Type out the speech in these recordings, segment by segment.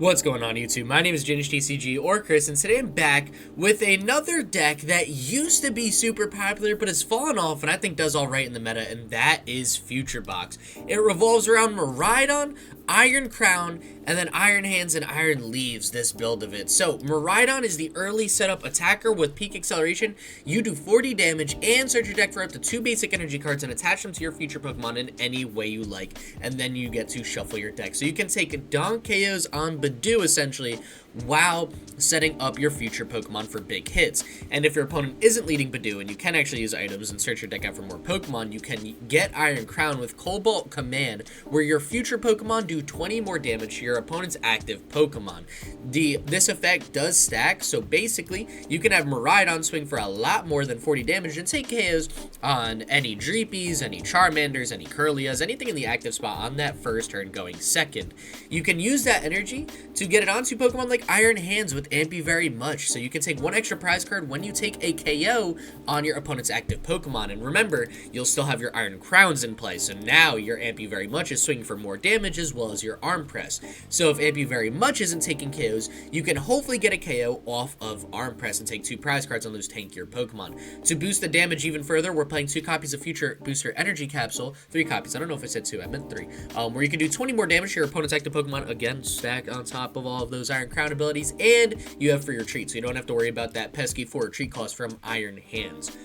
What's going on YouTube? My name is ginj-tcg or Chris, and today I'm back with another deck that used to be super popular but has fallen off and I think does alright in the meta, and that is Future Box. It revolves around Miraidon, Iron Crown, and then Iron Hands and Iron Leaves, this build of it. So Miraidon is the early setup attacker with peak acceleration. You do 40 damage and search your deck for up to 2 basic energy cards and attach them to your future Pokemon in any way you like, and then you get to shuffle your deck. So you can take Donk KOs on Badoo essentially while setting up your future Pokemon for big hits. And if your opponent isn't leading Badoo and you can actually use items and search your deck out for more Pokemon, you can get Iron Crown with Cobalt Command, where your future Pokemon do 20 more damage to your opponent's active Pokemon. This effect does stack, so basically you can have Miraidon swing for a lot more than 40 damage and take KOs on any Dreepies, any Charmanders, any Curlias, anything in the active spot on that first turn going second. You can use that energy to get it onto Pokemon like Iron Hands with Ampy very much, so you can take one extra prize card when you take a KO on your opponent's active Pokemon. And remember, you'll still have your Iron Crowns in play, so now your Ampy very much is swinging for more damage as well as your Arm Press. So if Ampy very much isn't taking KOs, you can hopefully get a KO off of Arm Press and take 2 prize cards on those tankier Pokemon. To boost the damage even further, we're playing 2 copies of Future Booster Energy Capsule, 3 copies, I don't know if I said 2, I meant 3, where you can do 20 more damage to your opponent's active Pokemon, again, stack on top of all of those Iron Crown abilities, and you have for your treat, so you don't have to worry about that pesky 4 retreat cost from Iron Hands.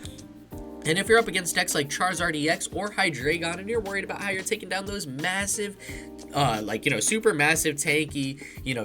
And if you're up against decks like Charizard EX or Hydreigon and you're worried about how you're taking down those massive, super massive, tanky,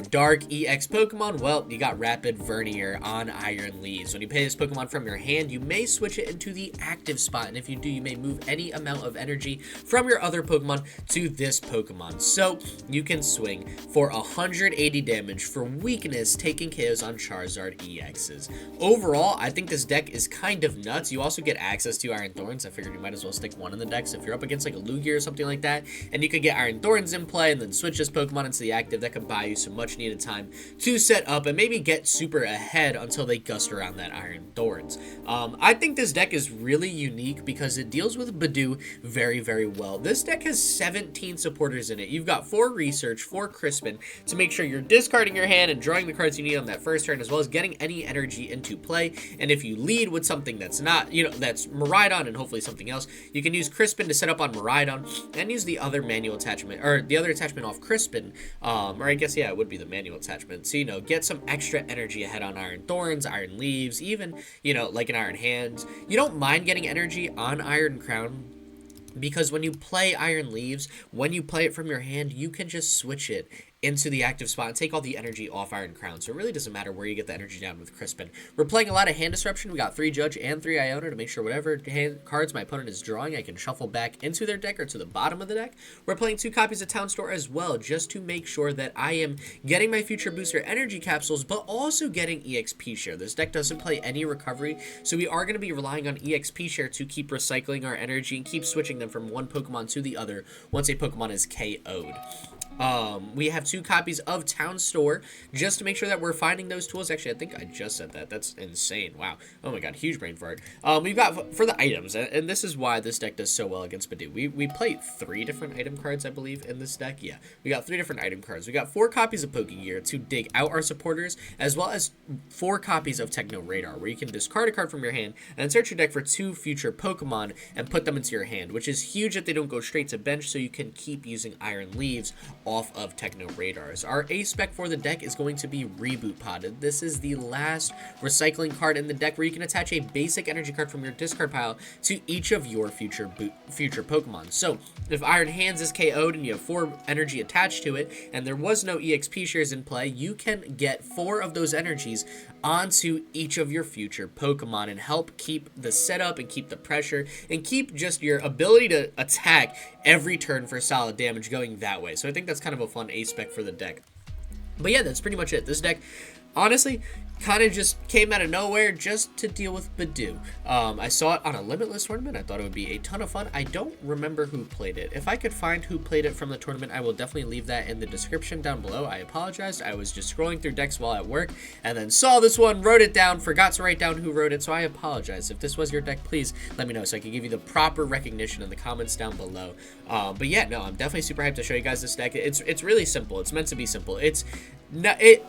dark EX Pokemon, well, you got Rapid Vernier on Iron Leaves. When you play this Pokemon from your hand, you may switch it into the active spot, and if you do, you may move any amount of energy from your other Pokemon to this Pokemon. So you can swing for 180 damage for weakness, taking KOs on Charizard EXs. Overall, I think this deck is kind of nuts. You also get access to Iron Thorns. I figured you might as well stick one in the deck. So if you're up against like a Lugia or something like that, and you could get Iron Thorns in play and then switch this Pokemon into the active, that could buy you some much needed time to set up and maybe get super ahead until they gust around that Iron Thorns. I think this deck is really unique because it deals with Badoo very, very well. This deck has 17 supporters in it. You've got 4 Research, 4 Crispin to make sure you're discarding your hand and drawing the cards you need on that first turn, as well as getting any energy into play. And if you lead with something that's not, that's Miraidon and hopefully something else, you can use Crispin to set up on Miraidon and use the other manual attachment, or the other attachment off Crispin, or I guess, yeah, it would be the manual attachment. So, get some extra energy ahead on Iron Thorns, Iron Leaves, even, like an Iron Hands. You don't mind getting energy on Iron Crown, because when you play Iron Leaves, when you play it from your hand, you can just switch it into the active spot and take all the energy off Iron Crown. So it really doesn't matter where you get the energy down with Crispin. We're playing a lot of hand disruption. We got 3 Judge and 3 Iono to make sure whatever hand cards my opponent is drawing, I can shuffle back into their deck or to the bottom of the deck. We're playing 2 copies of Town Store as well, just to make sure that I am getting my future booster energy capsules, but also getting EXP share. This deck doesn't play any recovery, so we are going to be relying on EXP share to keep recycling our energy and keep switching them from one Pokemon to the other once a Pokemon is KO'd. We have 2 copies of Town Store just to make sure that we're finding those tools. Actually, I think I just said that. That's insane. Wow. Oh my god, huge brain fart. We've got for the items, and this is why this deck does so well against Badoo. We played 3 different item cards, I believe, in this deck. Yeah, we got 3 different item cards. We got 4 copies of Pokégear to dig out our supporters, as well as 4 copies of Techno Radar, where you can discard a card from your hand and then search your deck for 2 future Pokemon and put them into your hand, which is huge that they don't go straight to bench, so you can keep using Iron Leaves off of Techno Radars. Our ace spec for the deck is going to be Reboot Pod. This is the last recycling card in the deck where you can attach a basic energy card from your discard pile to each of your future Pokemon. So if Iron Hands is KO'd and you have 4 energy attached to it and there was no EXP shares in play, you can get 4 of those energies onto each of your future Pokemon and help keep the setup and keep the pressure and keep just your ability to attack every turn for solid damage going that way. So I think that's kind of a fun ace spec for the deck. But yeah, that's pretty much it. This deck, honestly, kind of just came out of nowhere just to deal with Badoo. I saw it on a Limitless tournament. I thought it would be a ton of fun. I don't remember who played it. If I could find who played it from the tournament, I will definitely leave that in the description down below. I apologize. I was just scrolling through decks while at work and then saw this one, wrote it down, forgot to write down who wrote it, so I apologize. If this was your deck, please let me know so I can give you the proper recognition in the comments down below. But yeah, no, I'm definitely super hyped to show you guys this deck. It's really simple. It's meant to be simple.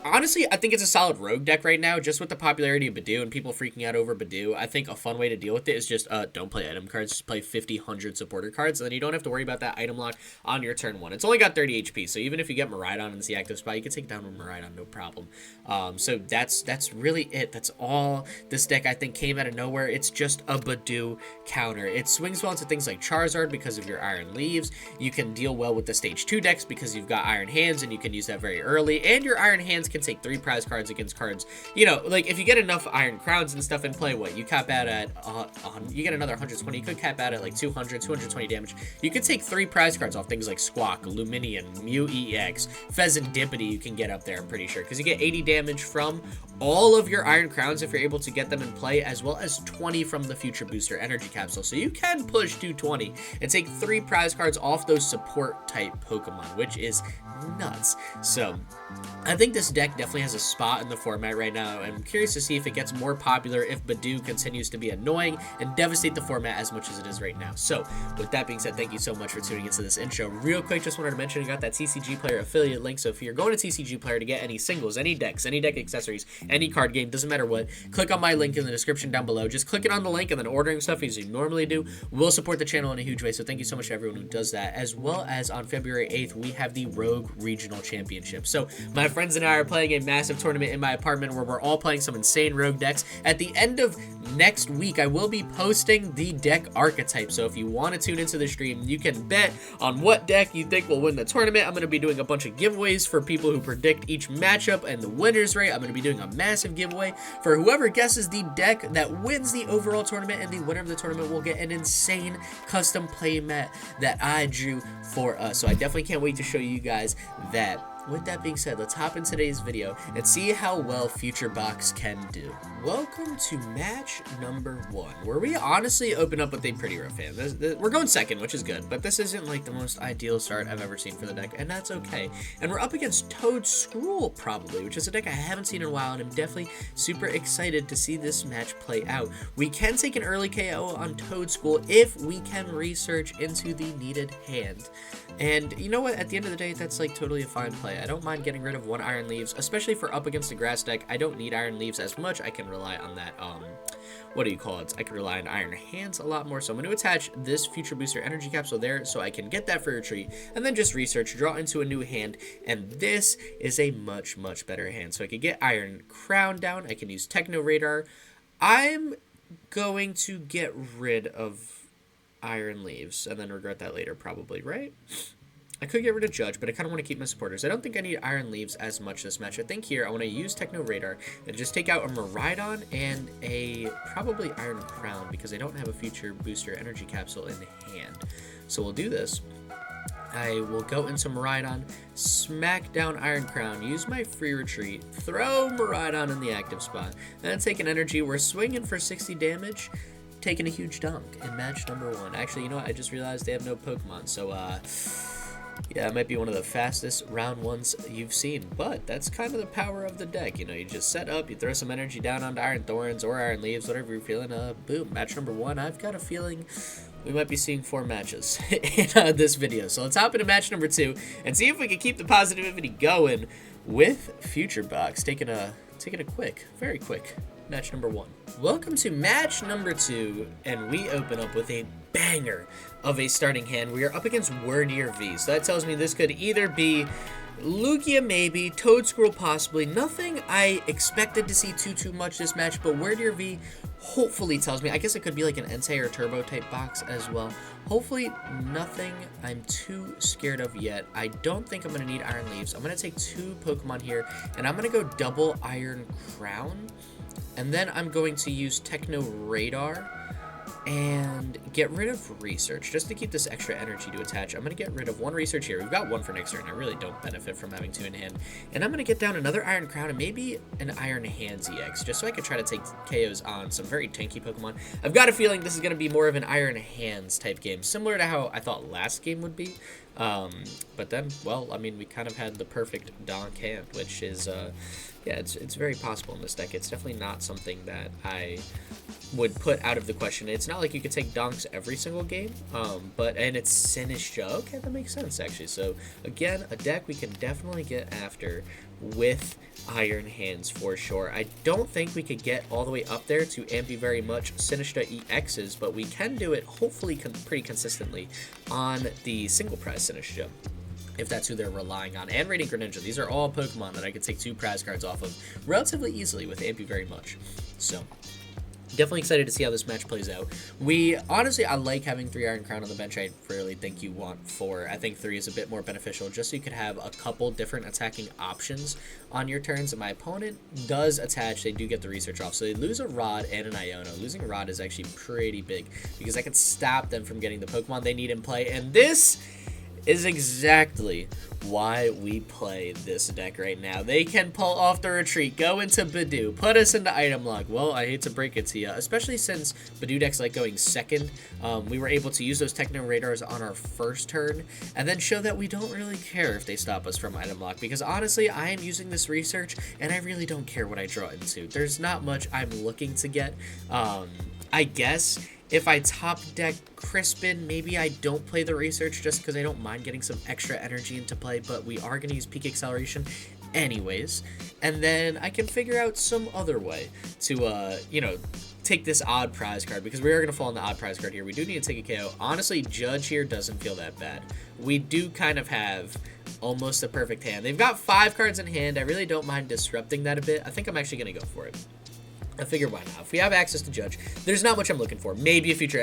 Honestly, I think it's a solid rogue deck right now, just with the popularity of Badoo and people freaking out over Badoo. I think a fun way to deal with it is just don't play item cards, just play 50, 100 supporter cards, and then you don't have to worry about that item lock on your turn 1. It's only got 30 HP, so even if you get Miraidon in the active spot, you can take down with Miraidon, no problem. So that's really it. That's all this deck, I think, came out of nowhere. It's just a Badoo counter. It swings well into things like Charizard because of your Iron Leaves. You can deal well with the stage 2 decks because you've got Iron Hands, and you can use that very early, and your Iron Hands can take 3 prize cards against cards, you know, like if you get enough Iron Crowns and stuff in play, what you cap out at you get another 120. You could cap out at like 220 damage. You could take 3 prize cards off things like Squawk, Luminion, Mew EX, Pheasantipity. You can get up there, I'm pretty sure, because you get 80 damage from all of your Iron Crowns if you're able to get them in play, as well as 20 from the Future Booster Energy Capsule. So you can push 220 and take 3 prize cards off those support type Pokemon, which is nuts. So I think this deck definitely has a spot in the format right now. I'm curious to see if it gets more popular if Badoo continues to be annoying and devastate the format as much as it is right now. So with that being said, thank you so much for tuning into this intro. Real quick, just wanted to mention I got that TCG Player affiliate link, so if you're going to TCG Player to get any singles, any decks, any deck accessories, any card game, doesn't matter what, click on my link in the description down below. Just clicking on the link and then ordering stuff as you normally do will support the channel in a huge way, so thank you so much to everyone who does that. As well as on February 8th, we have the Rogue Regional Championship. So my friends and I are playing a massive tournament in my apartment where we're all playing some insane rogue decks. At the end of next week, I will be posting the deck archetype, so if you want to tune into the stream, you can bet on what deck you think will win the tournament. I'm going to be doing a bunch of giveaways for people who predict each matchup and the winners rate. I'm going to be doing a massive giveaway for whoever guesses the deck that wins the overall tournament, and the winner of the tournament will get an insane custom playmat that I drew for us. So I definitely can't wait to show you guys that. With that being said, let's hop in today's video and see how well Future Box can do. Welcome to match number 1, where we honestly open up with a pretty rough hand. We're going second, which is good, but this isn't like the most ideal start I've ever seen for the deck, and that's okay. And we're up against Toad Scroll, probably, which is a deck I haven't seen in a while, and I'm definitely super excited to see this match play out. We can take an early KO on Toad Scroll if we can research into the needed hand. And you know what? At the end of the day, that's like totally a fine play. I don't mind getting rid of 1 Iron Leaves, especially for up against a grass deck. I don't need Iron Leaves as much. I can rely on that, what do you call it? I can rely on Iron Hands a lot more. So I'm going to attach this Future Booster Energy Capsule there so I can get that for retreat, and then just research, draw into a new hand, and this is a much, much better hand. So I could get Iron Crown down. I can use Techno Radar. I'm going to get rid of Iron Leaves and then regret that later, probably, right? I could get rid of Judge, but I kind of want to keep my supporters. I don't think I need Iron Leaves as much this match. I think here I want to use Techno Radar and just take out a Miraidon and a probably Iron Crown because I don't have a Future Booster Energy Capsule in hand. So we'll do this. I will go into Miraidon, smack down Iron Crown, use my free retreat, throw Miraidon in the active spot, and then take an energy. We're swinging for 60 damage, taking a huge dunk in match number 1. Actually, you know what? I just realized they have no Pokemon, so yeah, it might be one of the fastest round 1s you've seen, but that's kind of the power of the deck. You know, you just set up, you throw some energy down onto Iron Thorns or Iron Leaves, whatever you're feeling, boom, match number 1. I've got a feeling we might be seeing 4 matches in this video. So let's hop into match number 2 and see if we can keep the positivity going with Future Box. Taking a quick, very quick match number 1. Welcome to match number 2, and we open up with a banger of a starting hand. We are up against Wordier V, so that tells me this could either be Lugia maybe, Toad Scroll possibly. Nothing I expected to see too much this match, but Wordier V hopefully tells me, I guess it could be like an Entei or Turbo type box as well. Hopefully nothing I'm too scared of yet. I don't think I'm going to need Iron Leaves. I'm going to take 2 Pokemon here, and I'm going to go double Iron Crown, and then I'm going to use Techno Radar and get rid of research just to keep this extra energy to attach. I'm going to get rid of one research here. We've got one for next turn. I really don't benefit from having two in hand. And I'm going to get down another Iron Crown and maybe an Iron Hands EX just so I can try to take KOs on some very tanky Pokemon. I've got a feeling this is going to be more of an Iron Hands type game, similar to how I thought last game would be. But then, well, I mean, we kind of had the perfect Donk hand, which is, yeah, it's very possible in this deck. It's definitely not something that I would put out of the question. It's not like you could take Donks every single game, and it's Sinistcha. Okay, that makes sense, actually. So, again, a deck we can definitely get after with Iron Hands for sure. I don't think we could get all the way up there to Ampy very much Sinistcha EXs, but we can do it, hopefully, pretty consistently on the single prize Sinistcha, if that's who they're relying on. And Radiant Greninja. These are all Pokemon that I could take 2 prize cards off of relatively easily with Ampy very much. So, definitely excited to see how this match plays out. Honestly, I like having 3 Iron Crown on the bench. I rarely think you want 4. I think 3 is a bit more beneficial just so you could have a couple different attacking options on your turns. And my opponent does attach. They do get the research off. So they lose a Rod and an Iono. Losing a Rod is actually pretty big because I can stop them from getting the Pokemon they need in play. And this is exactly why we play this deck right now. They can pull off the retreat, go into Bidoof, put us into item lock. Well, I hate to break it to you, especially since Bidoof decks like going second. We were able to use those Techno Radars on our first turn and then show that we don't really care if they stop us from item lock, because honestly, I am using this research and I really don't care what I draw into. There's not much I'm looking to get. I guess if I top deck Crispin, maybe I don't play the research just because I don't mind getting some extra energy into play, but we are going to use peak acceleration anyways. And then I can figure out some other way to, you know, take this odd prize card, because we are going to fall on the odd prize card here. We do need to take a KO. Honestly, Judge here doesn't feel that bad. We do kind of have almost a perfect hand. They've got 5 cards in hand. I really don't mind disrupting that a bit. I think I'm actually going to go for it. I figure why not. If we have access to Judge, there's not much I'm looking for. Maybe a future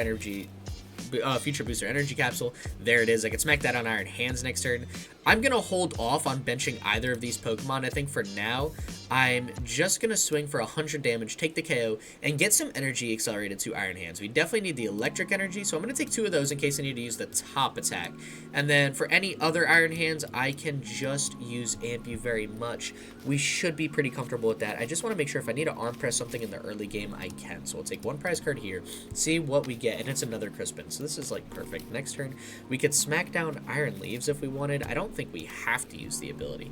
booster energy capsule. There it is. I can smack that on Iron Hands next turn. I'm going to hold off on benching either of these Pokemon. I think for now, I'm just going to swing for 100 damage, take the KO, and get some energy accelerated to Iron Hands. We definitely need the electric energy, so I'm going to take 2 of those in case I need to use the top attack. And then for any other Iron Hands, I can just use Ampy very much. We should be pretty comfortable with that. I just want to make sure if I need to arm press something in the early game, I can. So we'll take 1 prize card here, see what we get, and it's another Crispin. So this is like perfect. Next turn, we could smack down Iron Leaves if we wanted. I don't think we have to use the ability.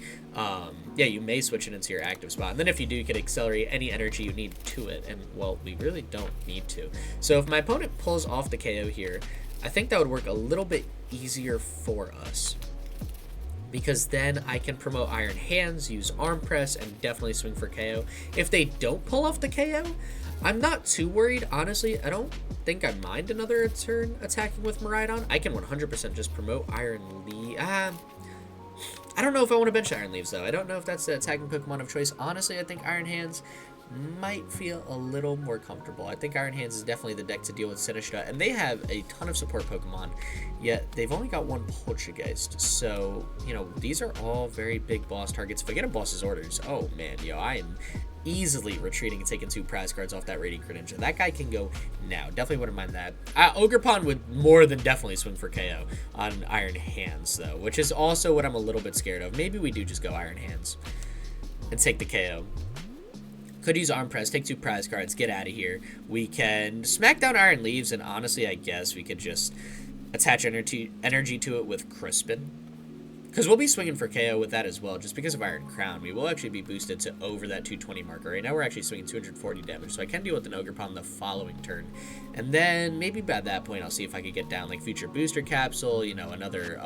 Yeah, you may switch it into your active spot, and then if you do, you can accelerate any energy you need to it, and well, we really don't need to. So if my opponent pulls off the KO here, I think that would work a little bit easier for us, because then I can promote Iron Hands, use Arm Press, and definitely swing for KO. If they don't pull off the KO, I'm not too worried, honestly. I don't think I mind another turn attacking with Miraidon. I can 100% just promote Iron Leaf. I don't know if I want to bench Iron Leaves, though. I don't know if that's the attacking Pokemon of choice. Honestly, I think Iron Hands might feel a little more comfortable. I think Iron Hands is definitely the deck to deal with Sinistcha, and they have a ton of support Pokemon, yet they've only got 1 Poltergeist. So, you know, these are all very big boss targets. If I get a boss's orders, oh man, yo, I am easily retreating and taking 2 prize cards off that Radiant Greninja. That guy can go now. Definitely wouldn't mind that. Ogerpon would more than definitely swing for KO on Iron Hands, though, which is also what I'm a little bit scared of. Maybe we do just go Iron Hands and take the KO. Could use Arm Press, take 2 prize cards, get out of here. We can smack down Iron Leaves, and honestly, I guess we could just attach energy to it with Crispin, because we'll be swinging for KO with that as well, just because of Iron Crown. We will actually be boosted to over that 220 marker. Right now we're actually swinging 240 damage, so I can deal with an Ogerpon the following turn. And then maybe by that point I'll see if I could get down like Future Booster Capsule, you know, another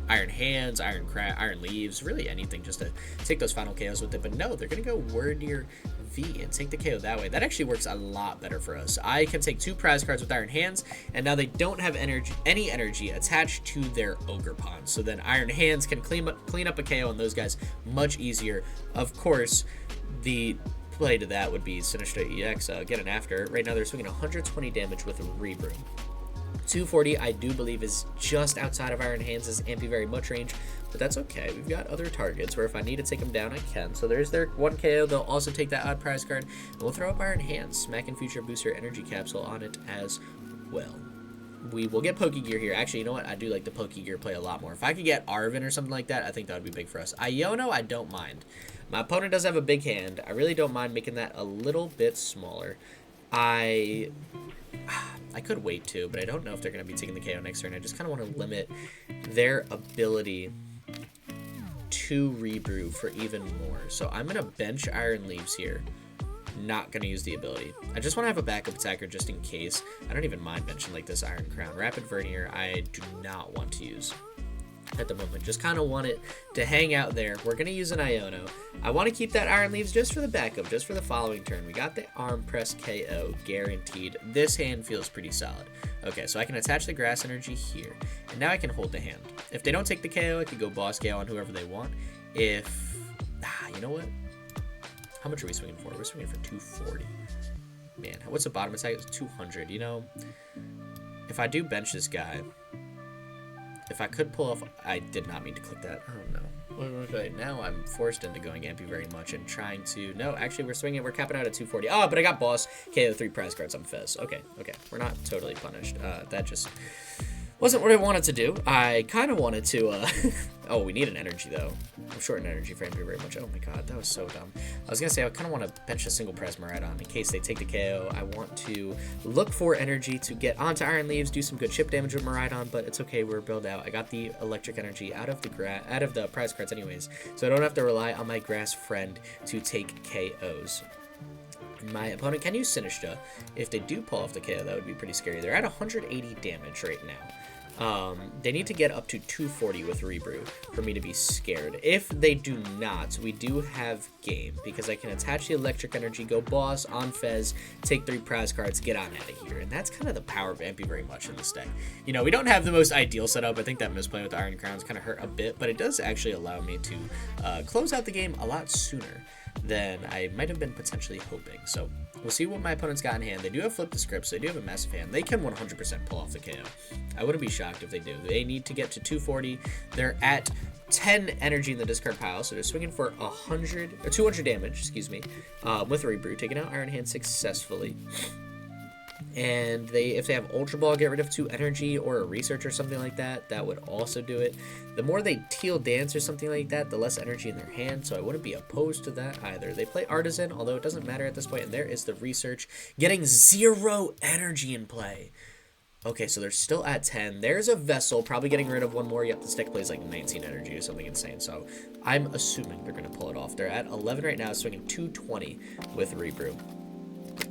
Iron Hands, Iron Leaves, really anything just to take those final KOs with it. But no, they're going to go Wordier V and take the KO that way. That actually works a lot better for us. I can take 2 prize cards with Iron Hands, and now they don't have any energy attached to their Ogerpon. So then Iron Hands can clean up a KO on those guys much easier. Of course, the play to that would be Sinistcha EX, get an after. Right now they're swinging 120 damage with a Reboot. 240, I do believe, is just outside of Iron Hands' Ampy Very Much range, but that's okay. We've got other targets where if I need to take them down, I can. So there's their 1 KO. They'll also take that odd prize card, and we'll throw up Iron Hands, Smack and Future Booster Energy Capsule on it as well. We will get Pokégear here. Actually, you know what? I do like the Pokégear play a lot more. If I could get Arven or something like that, I think that would be big for us. Iono, I don't mind. My opponent does have a big hand. I really don't mind making that a little bit smaller. I could wait too, but I don't know if they're going to be taking the KO next turn. I just kind of want to limit their ability to rebrew for even more. So I'm going to bench Iron Leaves here. Not going to use the ability. I just want to have a backup attacker just in case. I don't even mind benching like this Iron Crown. Rapid Vernier, I do not want to use at the moment. Just kind of want it to hang out there. We're going to use an Iono. I want to keep that Iron Leaves just for the backup, just for the following turn. We got the Arm Press KO guaranteed. This hand feels pretty solid. Okay, so I can attach the Grass Energy here, and now I can hold the hand. If they don't take the KO, I could go Boss KO on whoever they want. If, you know what? How much are we swinging for? We're swinging for 240. Man, what's the bottom attack? It's 200. You know, if I do bench this guy, if I could pull off... I did not mean to click that. Oh, no. Okay, now I'm forced into going Ampy Very Much and trying to... No, actually, we're swinging... We're capping out at 240. Oh, but I got Boss KO 3 prize cards on Fez. Okay. We're not totally punished. That just... wasn't what I wanted to do. I kind of wanted to, oh, we need an energy, though. I'm short in energy for Ampy Very Much. Oh, my God, that was so dumb. I was going to say, I kind of want to bench a single press Miraidon in case they take the KO. I want to look for energy to get onto Iron Leaves, do some good chip damage with Miraidon, but it's okay, we're built out. I got the electric energy out of the prize cards anyways, so I don't have to rely on my grass friend to take KOs. My opponent can use Sinistcha. If they do pull off the KO, that would be pretty scary. They're at 180 damage right now. They need to get up to 240 with Rebrew for me to be scared. If they do not, we do have game, because I can attach the electric energy, go Boss on Fez, take 3 prize cards, get on out of here. And that's kind of the power of Ampy Very Much in this deck. You know, we don't have the most ideal setup. I think that misplay with the Iron Crowns kind of hurt a bit, but it does actually allow me to close out the game a lot sooner than I might have been potentially hoping. So we'll see what my opponent's got in hand. They do have Flip the Script, so they do have a massive hand. They can 100% pull off the KO. I wouldn't be shocked if they do. They need to get to 240. They're at 10 energy in the discard pile, so they're swinging for 200 damage, excuse me, with Rebrew, taking out Iron Hand successfully. And if they have Ultra Ball, get rid of 2 energy or a Research or something like that. That would also do it. The more they Teal Dance or something like that, the less energy in their hand, so I wouldn't be opposed to that either. They play Artisan, although it doesn't matter at this point, and there is the Research, getting 0 energy in play. Okay, so they're still at 10. There's a Vessel, probably getting rid of 1 more. Yep, this deck plays like 19 energy or something insane, so I'm assuming they're going to pull it off. They're at 11 right now, swinging 220 with Rebrew.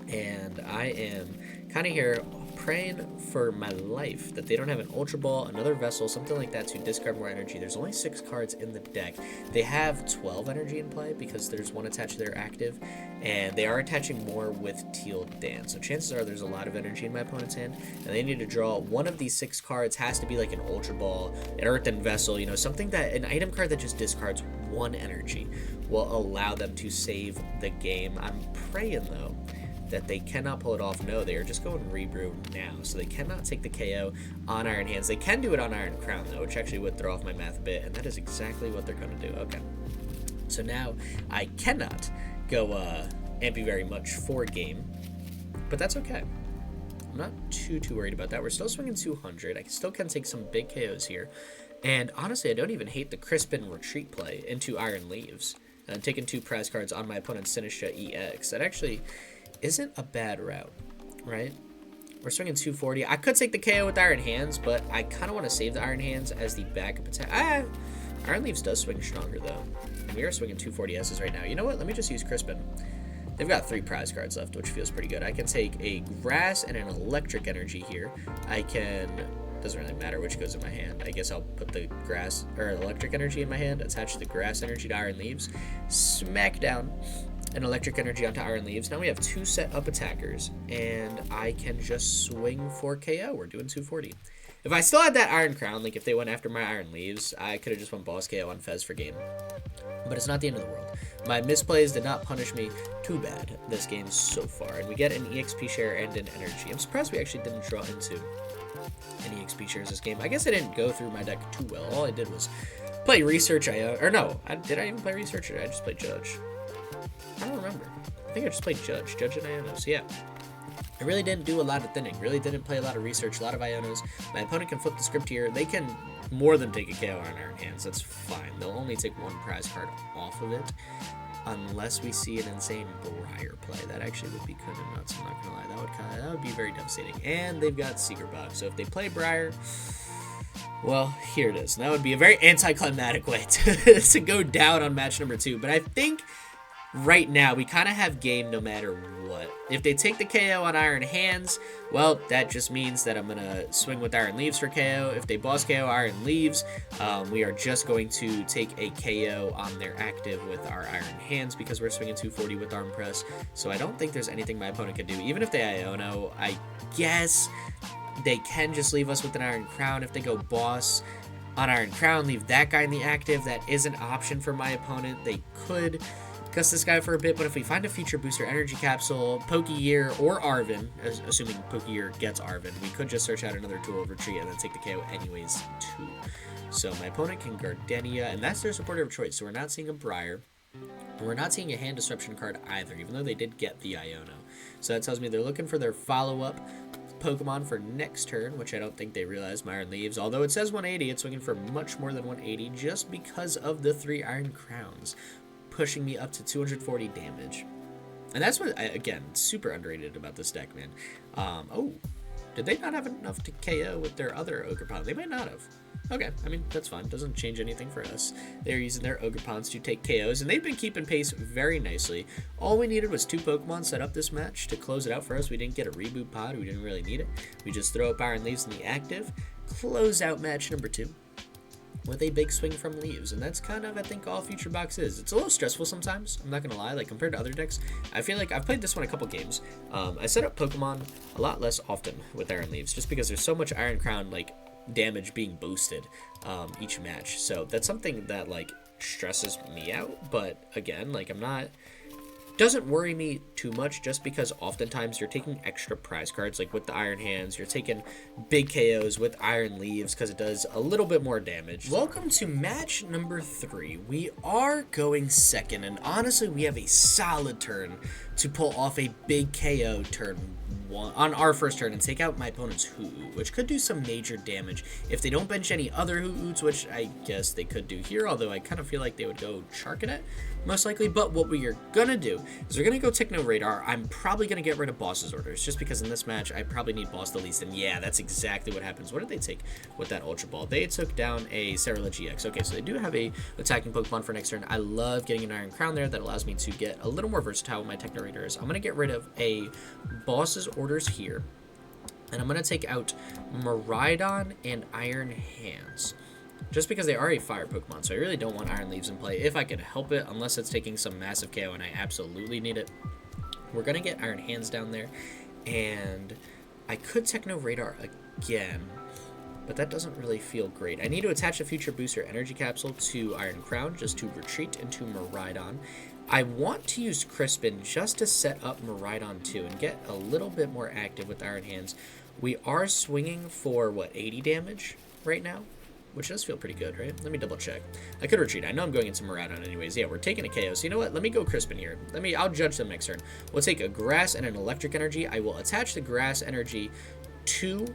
And I am kind of here praying for my life that they don't have an Ultra Ball, another Vessel, something like that to discard more energy. There's only 6 cards in the deck. They have 12 energy in play because there's 1 attached to their active, and they are attaching more with Teal Dance. So chances are there's a lot of energy in my opponent's hand, and they need to draw one of these 6 cards. Has to be like an Ultra Ball, an Earthen Vessel, you know, something that, an item card that just discards 1 energy will allow them to save the game. I'm praying, though, that they cannot pull it off. No, they are just going Rebrew now, so they cannot take the KO on Iron Hands. They can do it on Iron Crown, though, which actually would throw off my math a bit, and that is exactly what they're going to do. Okay, so now I cannot go Ampy Very Much for game, but that's okay. I'm not too worried about that. We're still swinging 200. I still can take some big KOs here, and honestly, I don't even hate the Crispin retreat play into Iron Leaves. I'm taking 2 prize cards on my opponent's Sinistcha EX. That actually isn't a bad route, right? We're swinging 240. I could take the KO with Iron Hands, but I kind of want to save the Iron Hands as the backup attack. Iron Leaves does swing stronger, though. And we are swinging 240 S's right now. You know what? Let me just use Crispin. They've got 3 prize cards left, which feels pretty good. I can take a Grass and an Electric Energy here. I can... doesn't really matter which goes in my hand. I guess I'll put the Grass or Electric Energy in my hand, attach the Grass Energy to Iron Leaves, smack down an Electric Energy onto Iron Leaves. Now we have 2 set up attackers, and I can just swing for KO. We're doing 240. If I still had that Iron Crown, like if they went after my Iron Leaves, I could have just went Boss KO on Fez for game. But it's not the end of the world. My misplays did not punish me too bad this game so far. And we get an EXP share and an energy. I'm surprised we actually didn't draw into any XP shares this game. I guess I didn't go through my deck too well. All I did was play Research. Did I even play Research, or did I just play Judge? I don't remember. I think I just played Judge and Iono. So yeah, I really didn't do a lot of thinning. Really didn't play a lot of Research, a lot of Ionos. My opponent can flip the script here. They can more than take a KO on Iron Hands. That's fine. They'll only take one prize card off of it, unless we see an insane Briar play. That actually would be kind of nuts. I'm not gonna lie. That would be very devastating. And they've got Secret Box. So if they play Briar, well, here it is. And that would be a very anticlimactic way to go down on match number 2. But I think right now we kind of have game no matter what. If they take the KO on Iron Hands, well, that just means that I'm going to swing with Iron Leaves for KO. If they boss KO Iron Leaves, we are just going to take a KO on their active with our Iron Hands because we're swinging 240 with Arm Press. So I don't think there's anything my opponent can do. Even if they Iono, I guess they can just leave us with an Iron Crown. If they go boss on Iron Crown, leave that guy in the active. That is an option for my opponent. They could cuss this guy for a bit, but if we find a Future Booster Energy Capsule, Pokégear, or Arven, assuming Pokégear gets Arven, we could just search out another tool of retreat and then take the KO anyways too. So my opponent can Gardenia, and that's their supporter of choice. So we're not seeing a Briar, and we're not seeing a Hand Disruption card either, even though they did get the Iono. So that tells me they're looking for their follow-up Pokemon for next turn, which I don't think they realize. Iron Leaves, although it says 180, it's swinging for much more than 180 just because of the 3 Iron Crowns, pushing me up to 240 damage. And that's what, again, super underrated about this deck, man. Oh, did they not have enough to KO with their other Ogerpon? They might not have. Okay, I mean, that's fine. Doesn't change anything for us. They're using their Ogerpons to take KOs, and they've been keeping pace very nicely. All we needed was 2 Pokemon set up this match to close it out for us. We didn't get a Reboot Pod. We didn't really need it. We just throw up Iron Leaves in the active, close out match number 2 with a big swing from Leaves. And that's kind of, I think, all Future Box is. It's a little stressful sometimes, I'm not gonna lie. Like, compared to other decks, I feel like I've played this one a couple games. I set up Pokemon a lot less often with Iron Leaves, just because there's so much Iron Crown, like, damage being boosted each match. So that's something that, like, stresses me out. But again, like, doesn't worry me too much, just because oftentimes you're taking extra prize cards, like with the Iron Hands, you're taking big KOs with Iron Leaves because it does a little bit more damage. Welcome to match number 3. We are going second, and honestly, we have a solid turn to pull off a big KO turn 1 on our first turn and take out my opponent's Hoo-Oo, which could do some major damage if they don't bench any other Hoo-Oos, which I guess they could do here, although I kind of feel like they would go Charcadet, most likely. But what we are gonna do is we're gonna go Techno Radar. I'm probably gonna get rid of Boss's Orders, just because in this match I probably need Boss the least, and yeah, that's exactly what happens. What did they take with that Ultra Ball? They took down a Cerulege EX. Okay, so they do have a attacking Pokemon for next turn. I love getting an Iron Crown there. That allows me to get a little more versatile with my Techno Raiders. I'm gonna get rid of a Boss's Orders here, and I'm gonna take out Miraidon and Iron Hands, just because they are a fire Pokemon, so I really don't want Iron Leaves in play if I can help it, unless it's taking some massive KO and I absolutely need it. We're gonna get Iron Hands down there, and I could Techno Radar again, but that doesn't really feel great. I need to attach a Future Booster Energy Capsule to Iron Crown just to retreat into Miraidon. I want to use Crispin just to set up Miraidon too and get a little bit more active with Iron Hands. We are swinging for, what, 80 damage right now? Which does feel pretty good, right? Let me double check. I could retreat. I know I'm going into Miraidon anyways. Yeah, we're taking a KO. So you know what? Let me go Crispin here. I'll judge them next turn. We'll take a Grass and an Electric Energy. I will attach the Grass Energy to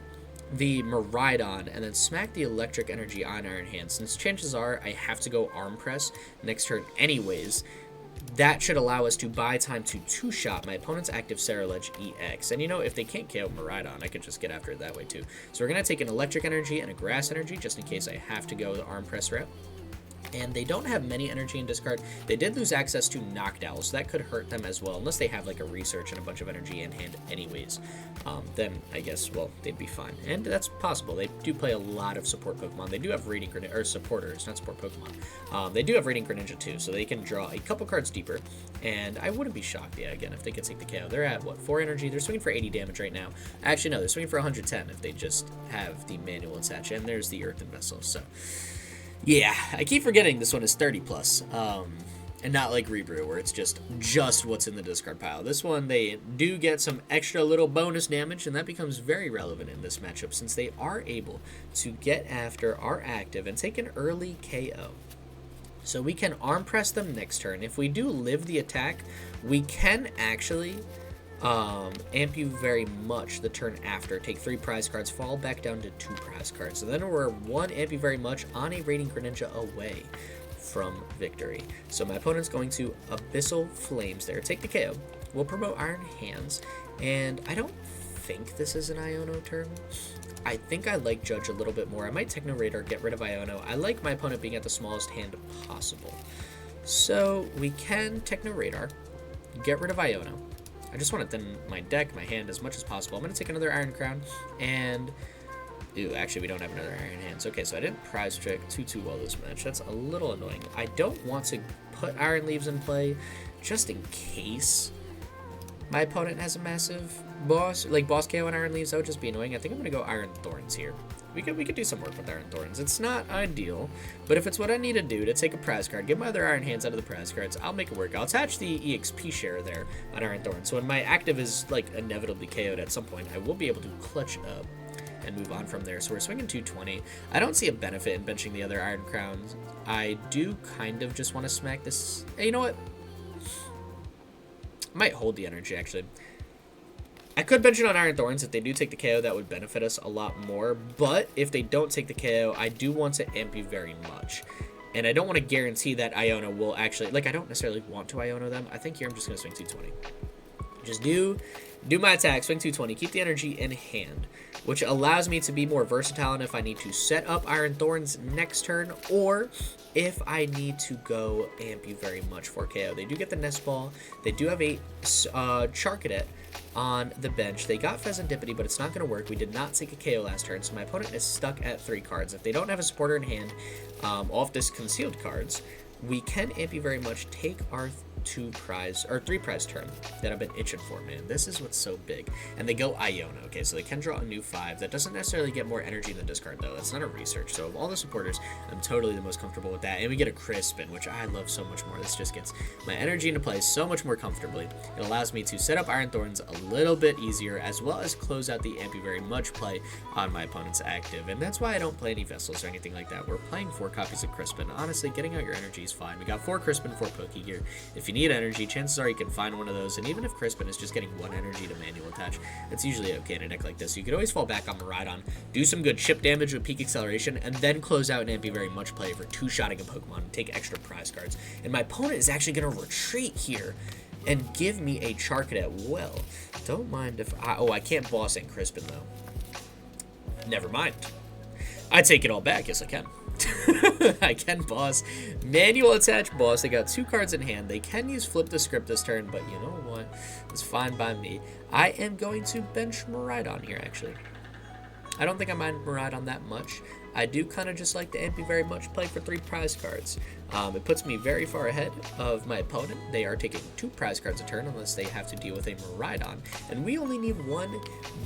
the Miraidon and then smack the Electric Energy on Iron Hands. Since chances are I have to go Arm Press next turn anyways, that should allow us to buy time to 2-shot my opponent's active Cerulege EX. And you know, if they can't KO Miraidon, I could just get after it that way too. So we're going to take an Electric Energy and a Grass Energy just in case I have to go the Arm Press route. And they don't have many energy in discard. They did lose access to Knockdown, so that could hurt them as well, unless they have like a Research and a bunch of energy in hand anyways. Then I guess, well, they'd be fine. And that's possible. They do play a lot of support Pokemon. They do have Radiant Greninja, or supporters, not support Pokemon. They do have Radiant Greninja too, so they can draw a couple cards deeper. And I wouldn't be shocked, yeah, again, if they could take the KO. They're at, what, 4 energy? They're swinging for 80 damage right now. Actually, no, they're swinging for 110 if they just have the manual attached. And there's the Earthen Vessel, so yeah, I keep forgetting this one is 30 plus. and not like Rebrew, where it's just what's in the discard pile. This one, they do get some extra little bonus damage, and that becomes very relevant in this matchup, since they are able to get after our active and take an early KO. So we can arm press them next turn. If we do live the attack, we can actually amp you very much the turn after. Take 3 prize cards, fall back down to 2 prize cards. So then we're 1 amp you very much on a Radiant Greninja away from victory. So my opponent's going to Abyssal Flames there. Take the KO. We'll promote Iron Hands. And I don't think this is an Iono turn. I think I like Judge a little bit more. I might Techno Radar, get rid of Iono. I like my opponent being at the smallest hand possible. So we can Techno Radar, get rid of Iono. I just want to thin my deck, my hand, as much as possible. I'm going to take another Iron Crown, and... Ooh, actually, we don't have another Iron Hands. Okay, so I didn't prize trick too well this match. That's a little annoying. I don't want to put Iron Leaves in play, just in case my opponent has a massive boss KO on Iron Leaves. That would just be annoying. I think I'm going to go Iron Thorns here. We could do some work with Iron Thorns. It's not ideal, but if it's what I need to do to take a prize card, get my other Iron Hands out of the prize cards, I'll make it work. I'll attach the EXP share there on Iron Thorns. So when my active is like inevitably KO'd at some point, I will be able to clutch up and move on from there. So we're swinging 220. I don't see a benefit in benching the other Iron Crowns. I do kind of just want to smack this. Hey, you know what? I might hold the energy, actually. I could bench it on Iron Thorns. If they do take the KO, that would benefit us a lot more. But if they don't take the KO, I do want to amp you very much. And I don't want to guarantee that Iono will actually... Like, I don't necessarily want to Iono them. I think here I'm just going to swing 220. Just do my attack, swing 220, keep the energy in hand, which allows me to be more versatile, and if I need to set up Iron Thorns next turn, or if I need to go amp you very much for KO. They do get the Nest Ball. They do have a Charcadet on the bench. They got Pheasantipity, but it's not going to work. We did not take a KO last turn, so my opponent is stuck at 3 cards. If they don't have a supporter in hand off this concealed cards, we can amp you very much, take our 3 prize turn that I've been itching for, man. This is what's so big. And they go Iono. Okay, so they can draw a new 5. That doesn't necessarily get more energy than discard, though. That's not a research. So of all the supporters, I'm totally the most comfortable with that. And we get a Crispin, which I love so much more. This just gets my energy into play so much more comfortably. It allows me to set up Iron Thorns a little bit easier, as well as close out the Amp You Very Much play on my opponent's active. And that's why I don't play any Vessels or anything like that. We're playing 4 copies of Crispin. Honestly, getting out your energy is fine. We got 4 Crispin, 4 Pokégear. If you need energy, chances are you can find one of those, and even if Crispin is just getting 1 energy to manual attach, it's usually okay in a deck like this. You could always fall back on Miraidon, do some good chip damage with peak acceleration, and then close out an Amp You Very Much play for 2-shotting a Pokemon and take extra prize cards. And my opponent is actually going to retreat here and give me a Charcadet. Well, don't mind if I can't boss in Crispin, though. Never mind. I take it all back. Yes, I can. I can boss. Manual attach boss. They got 2 cards in hand. They can use Flip the Script this turn, but you know what? It's fine by me. I am going to bench Miraidon here, actually. I don't think I mind Miraidon that much. I do kind of just like the Amp You Very Much play for 3 prize cards. It puts me very far ahead of my opponent. They are taking 2 prize cards a turn unless they have to deal with a Miraidon. And we only need 1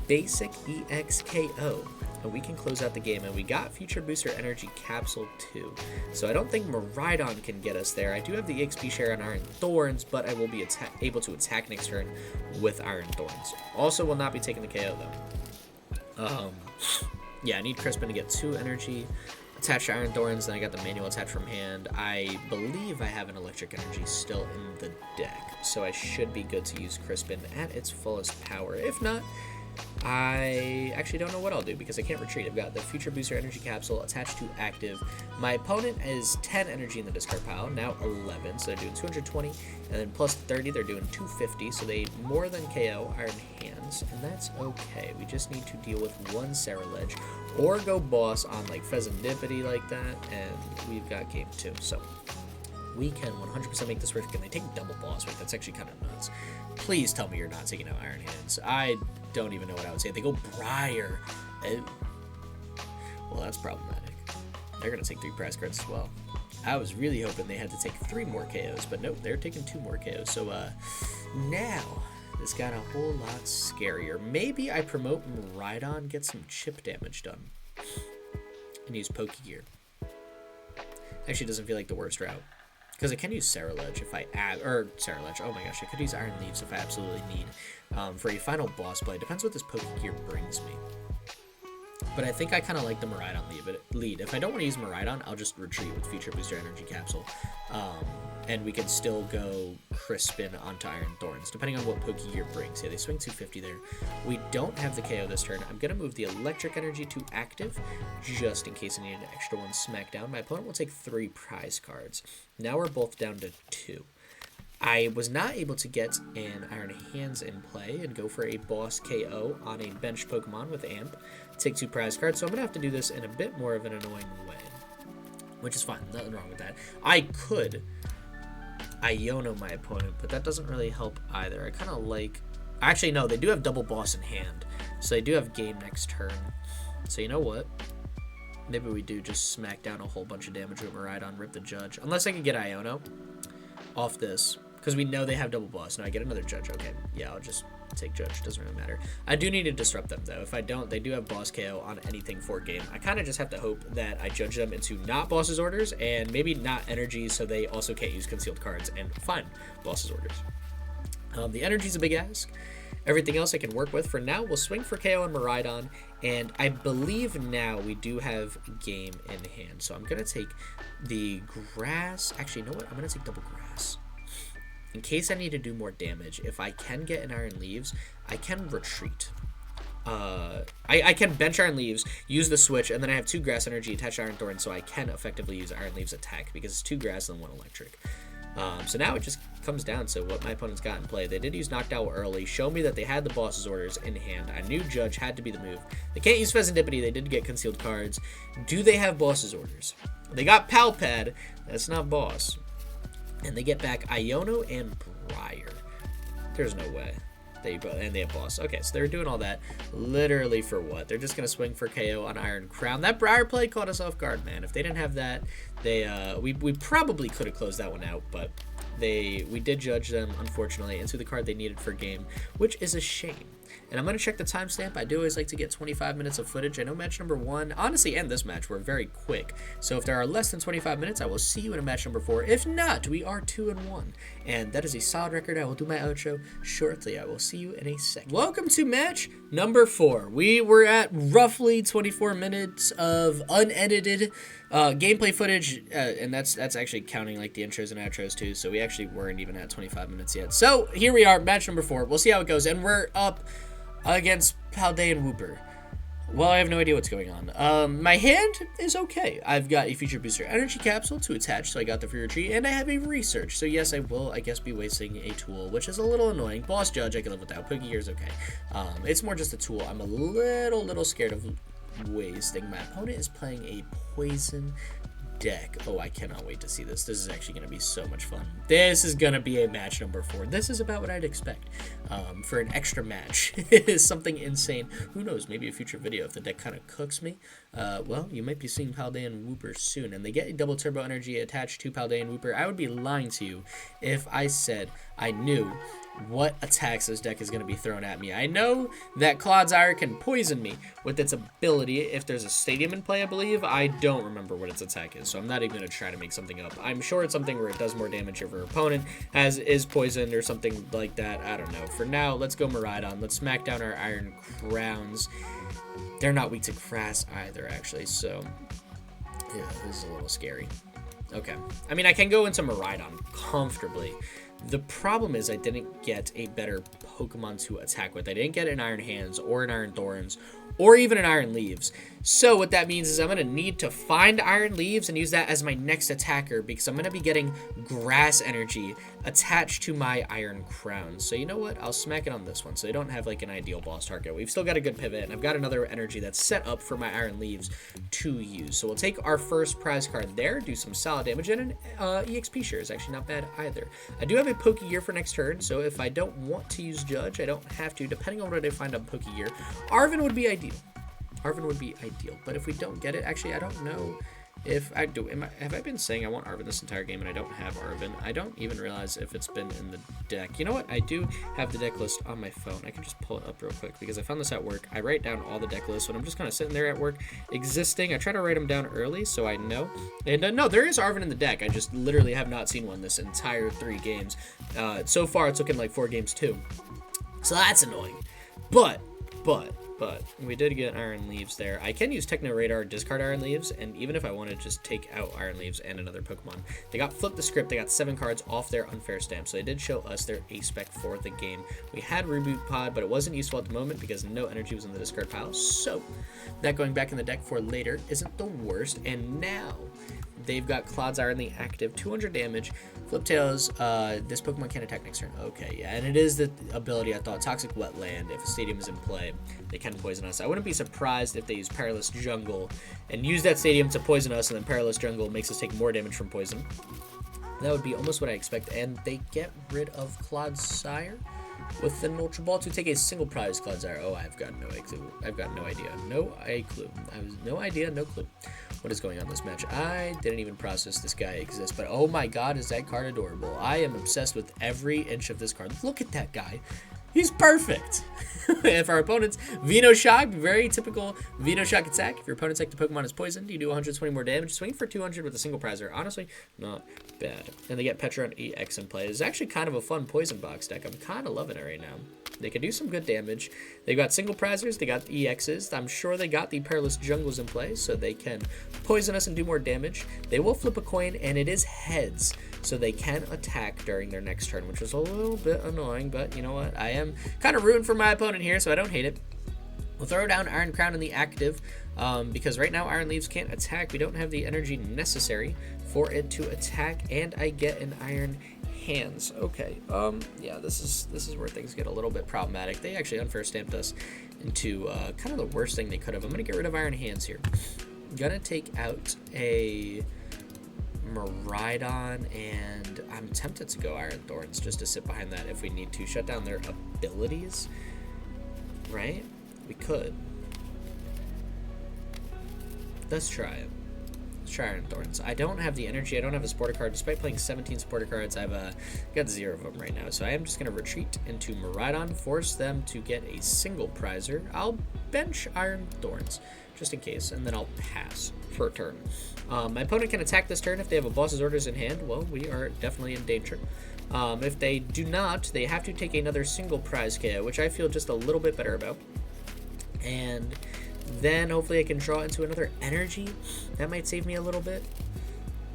basic EXKO. And we can close out the game, and we got Future Booster Energy Capsule too. So I don't think Miraidon can get us there. I do have the EXP share on Iron Thorns, but I will be able to attack next turn with Iron Thorns. Also will not be taking the KO though. Yeah, I need Crispin to get 2 energy, attach to Iron Thorns, then I got the manual attach from hand. I believe I have an electric energy still in the deck, so I should be good to use Crispin at its fullest power. If not, I actually don't know what I'll do because I can't retreat. I've got the Future Booster Energy Capsule attached to active. My opponent is 10 energy in the discard pile, now 11, so they're doing 220, and then plus 30, they're doing 250, so they more than KO Iron Hands, and that's okay. We just need to deal with 1 Saraledge, or go boss on like Pheasantipity like that, and we've got game 2, so we can 100% make this work. Can they take double boss? Wait, that's actually kind of nuts. Please tell me you're not taking out Iron Hands. I don't even know what I would say. They go Briar. Well, that's problematic. They're going to take 3 prize cards as well. I was really hoping they had to take 3 more KOs, but nope, they're taking 2 more KOs. So now this got a whole lot scarier. Maybe I promote Miraidon, get some chip damage done, and use Pokégear. Actually, doesn't feel like the worst route. Because I can use Ceruledge if I Ceruledge. Oh my gosh, I could use Iron Leaves if I absolutely need for a final boss play. Depends what this Pokégear brings me. But I think I kind of like the Miraidon lead. If I don't want to use Miraidon, I'll just retreat with Future Booster Energy Capsule. And we can still go Crispin onto Iron Thorns, depending on what Pokégear brings. Yeah, they swing 250 there. We don't have the KO this turn. I'm going to move the Electric Energy to active, just in case I need an extra one smackdown. My opponent will take 3 prize cards. Now we're both down to 2. I was not able to get an Iron Hands in play and go for a boss KO on a benched Pokemon with Amp. Take 2 prize cards, so I'm going to have to do this in a bit more of an annoying way, which is fine. Nothing wrong with that. I could Iono my opponent, but that doesn't really help either. I kind of like... Actually, no, they do have double boss in hand, so they do have game next turn. So you know what? Maybe we do just smack down a whole bunch of damage with Miraidon, rip the Judge. Unless I can get Iono off this, because we know they have double boss. Now I get another Judge. Okay, yeah, I'll just take Judge. Doesn't really matter. I do need to disrupt them, though. If I don't, they do have boss KO on anything for game. I kind of just have to hope that I judge them into not boss's orders and maybe not energies, so they also can't use concealed cards, and fine, boss's orders. The energy's a big ask. Everything else I can work with. For now, we'll swing for KO and Miraidon, and I believe now we do have game in hand. So I'm going to take the grass. Actually, you know what? I'm going to take double grass. In case I need to do more damage, if I can get an Iron Leaves, I can retreat. I can bench Iron Leaves, use the switch, and then I have 2 grass energy attached to Iron Thorns, so I can effectively use Iron Leaves attack because it's 2 grass and 1 electric. So now it just comes down to what my opponent's got in play. They did use Knocked Out early, show me that they had the boss's orders in hand. I knew Judge had to be the move. They can't use Pheasantipity, they did get concealed cards. Do they have boss's orders? They got Palpad, that's not boss. And they get back Iono and Briar. There's no way. They have boss. Okay, so they're doing all that literally for what? They're just gonna swing for KO on Iron Crown. That Briar play caught us off guard, man. If they didn't have that, we probably could have closed that one out, but we did judge them, unfortunately, into the card they needed for game, which is a shame. And I'm going to check the timestamp. I do always like to get 25 minutes of footage. I know match number 1, honestly, and this match, we're very quick. So if there are less than 25 minutes, I will see you in a match number 4. If not, we are 2-1. And that is a solid record. I will do my outro shortly. I will see you in a second. Welcome to match number 4. We were at roughly 24 minutes of unedited gameplay footage, and that's actually counting like the intros and outros too, so we actually weren't even at 25 minutes yet. So here we are, match number 4. We'll see how it goes, and we're up against Paldean and Wooper. Well, I have no idea what's going on. My hand is okay. I've got a Future Booster Energy Capsule to attach, so I got the free retreat, and I have a Research. So yes, I will, I guess, be wasting a tool, which is a little annoying. Boss Judge, I can live without. Pokégear is okay. It's more just a tool. I'm a little scared of wasting. My opponent is playing a Poison deck. Oh, I cannot wait to see this. This is actually going to be so much fun. This is going to be a match number 4. This is about what I'd expect for an extra match. It is something insane. Who knows? Maybe a future video if the deck kind of cooks me. Well, you might be seeing Paldean and Wooper soon, and they get a double turbo energy attached to Paldean and Wooper. I would be lying to you if I said I knew what attacks this deck is going to be thrown at me. I know that Clodsire can poison me with its ability if there's a stadium in play, I believe. I don't remember what its attack is, so I'm not even going to try to make something up. I'm sure it's something where it does more damage if your opponent is poisoned or something like that. I don't know. For now, let's go Miraidon. Let's smack down our Iron Crowns. They're not weak to grass either, actually, so yeah, this is a little scary. Okay. I mean, I can go into Miraidon comfortably. The problem is I didn't get a better Pokemon to attack with. I didn't get an Iron Hands or an Iron Thorns or even an Iron Leaves. So what that means is I'm going to need to find Iron Leaves and use that as my next attacker because I'm going to be getting Grass Energy attached to my Iron Crown. So you know what? I'll smack it on this one so they don't have like an ideal boss target. We've still got a good pivot, and I've got another energy that's set up for my Iron Leaves to use. So we'll take our first prize card there, do some solid damage, and an EXP share is actually not bad either. I do have a Pokégear for next turn, so if I don't want to use Judge, I don't have to, depending on what I find on Pokégear. Arven would be ideal. Arven would be ideal, but if we don't get it, actually, I don't know If I do, have I been saying I want Arven this entire game and I don't have Arven? I don't even realize if it's been in the deck. You know what? I do have the deck list on my phone. I can just pull it up real quick because I found this at work. I write down all the deck lists when I'm just kind of sitting there at work existing. I try to write them down early so I know. And no, there is Arven in the deck. I just literally have not seen one this entire 3 games. So far, it's looking like 4 games too. So that's annoying. But we did get Iron Leaves there. I can use Techno Radar, discard Iron Leaves, and even if I want to just take out Iron Leaves and another Pokemon. They got Flip the Script. They got 7 cards off their unfair stamp, so they did show us their A-Spec for the game. We had Reboot Pod, but it wasn't useful at the moment because no energy was in the discard pile, so that going back in the deck for later isn't the worst. And now they've got Clodsire in the active, 200 damage. Fliptails, this Pokemon can attack next turn. Okay, yeah, and it is the ability, I thought, Toxic Wetland. If a stadium is in play, they can poison us. I wouldn't be surprised if they use Perilous Jungle and use that stadium to poison us, and then Perilous Jungle makes us take more damage from poison. That would be almost what I expect, and they get rid of Clodsire with an Ultra Ball to take a single prize Clodsire. Oh, I've got no clue. I've got no idea. No clue. No idea, no clue. What is going on in this match? I didn't even process this guy exists, but oh my god, is that card adorable. I am obsessed with every inch of this card. Look at that guy. He's perfect. If our opponent's Venoshock, very typical Venoshock attack. If your opponent's like the Pokemon is poisoned, you do 120 more damage. Swing for 200 with a single prizer. Honestly, not bad. And they get Petron EX in play. It's actually kind of a fun poison box deck. I'm kind of loving it right now. They can do some good damage. They've got single prizers. They got EXs. I'm sure they got the Perilous Jungles in play, so they can poison us and do more damage. They will flip a coin, and it is heads, so they can attack during their next turn, which is a little bit annoying, but you know what? I am kind of rooting for my opponent here, so I don't hate it. We'll throw down Iron Crown in the active, because right now Iron Leaves can't attack. We don't have the energy necessary for it to attack, and I get an Iron Hands. Okay, yeah, this is where things get a little bit problematic. They actually unfair stamped us into kind of the worst thing they could have. I'm gonna get rid of Iron Hands here. I'm gonna take out a Miraidon, and I'm tempted to go Iron Thorns just to sit behind that if we need to. Shut down their abilities, right? We could. Let's try it. Let's try Iron Thorns. I don't have the energy. I don't have a supporter card. Despite playing 17 supporter cards, I've got 0 of them right now. So I am just going to retreat into Miraidon, force them to get a single prizer. I'll bench Iron Thorns just in case, and then I'll pass for a turn. My opponent can attack this turn if they have a boss's orders in hand. Well, we are definitely in danger. If they do not, they have to take another single prize KO, which I feel just a little bit better about. And then hopefully I can draw into another energy. That might save me a little bit.